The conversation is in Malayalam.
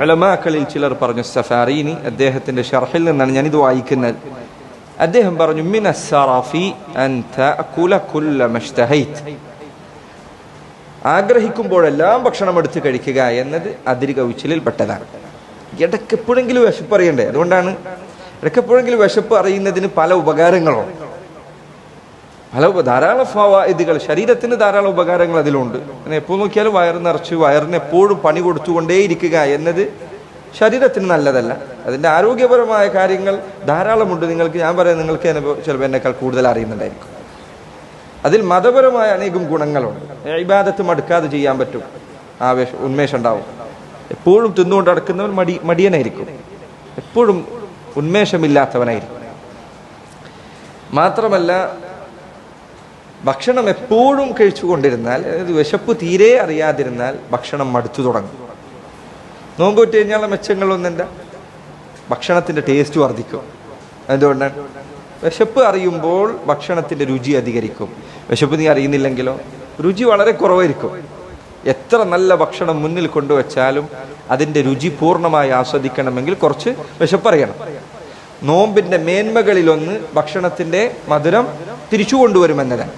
ഉലമാക്കളിൽ ചിലർ പറഞ്ഞു, സഫാരീനി അദ്ദേഹത്തിന്റെ ഷർഹിൽ നിന്നാണ് ഞാനിത് വായിക്കുന്നത്. അദ്ദേഹം പറഞ്ഞു, മിനസ് സറഫി അൻ തഅകുല കുല്ല മഷ്തഹൈത്, ആഗ്രഹിക്കുമ്പോഴെല്ലാം ഭക്ഷണം എടുത്ത് കഴിക്കുക എന്നത് അതിരുകവിച്ചിലിൽ പെട്ടതാണ്. ഇടയ്ക്കെപ്പോഴെങ്കിലും വിശപ്പ് അറിയണ്ടേ? അതുകൊണ്ടാണ് ഇടയ്ക്കെപ്പോഴെങ്കിലും വിശപ്പ് അറിയുന്നതിന് പല ഉപകാരങ്ങളും, ധാരാളം ഫവായിദുകൾ, ശരീരത്തിന് ധാരാളം ഉപകാരങ്ങൾ അതിലുണ്ട്. എപ്പോൾ നോക്കിയാലും വയറ് നിറച്ച് വയറിന് എപ്പോഴും പണി കൊടുത്തുകൊണ്ടേയിരിക്കുക എന്നത് ശരീരത്തിന് നല്ലതല്ല. അതിൻ്റെ ആരോഗ്യപരമായ കാര്യങ്ങൾ ധാരാളമുണ്ട്. ഞാൻ പറയാം, നിങ്ങൾക്ക് ചിലപ്പോൾ എന്നെക്കാൾ കൂടുതൽ അറിയുന്നുണ്ടായിരിക്കും. അതിൽ മതപരമായ അനേകം ഗുണങ്ങളുണ്ട്. ഇബാദത്ത് മടുക്കാതെ ചെയ്യാൻ പറ്റും, ഉന്മേഷം ഉണ്ടാവും. എപ്പോഴും തിന്നുകൊണ്ട് നടക്കുന്നവൻ മടിയനായിരിക്കും, എപ്പോഴും ഉന്മേഷമില്ലാത്തവനായിരിക്കും. മാത്രമല്ല, ഭക്ഷണം എപ്പോഴും കഴിച്ചുകൊണ്ടിരുന്നാൽ, അതായത് വിശപ്പ് തീരെ അറിയാതിരുന്നാൽ ഭക്ഷണം മടുത്തു തുടങ്ങും. നോമ്പ് വിട്ട് കഴിഞ്ഞാൽ മെച്ചങ്ങളൊന്നെന്താ? ഭക്ഷണത്തിൻ്റെ ടേസ്റ്റ് വർദ്ധിക്കും. എന്തുകൊണ്ടാണ്? വിശപ്പ് അറിയുമ്പോൾ ഭക്ഷണത്തിൻ്റെ രുചി അധികരിക്കും. വിശപ്പ് നീ അറിയുന്നില്ലെങ്കിലോ രുചി വളരെ കുറവായിരിക്കും. എത്ര നല്ല ഭക്ഷണം മുന്നിൽ കൊണ്ടുവച്ചാലും അതിൻ്റെ രുചി പൂർണ്ണമായി ആസ്വദിക്കണമെങ്കിൽ കുറച്ച് വിശപ്പറിയണം. നോമ്പിൻ്റെ മേന്മകളിലൊന്ന് ഭക്ഷണത്തിൻ്റെ മധുരം തിരിച്ചു കൊണ്ടുവരുമെന്നതാണ്.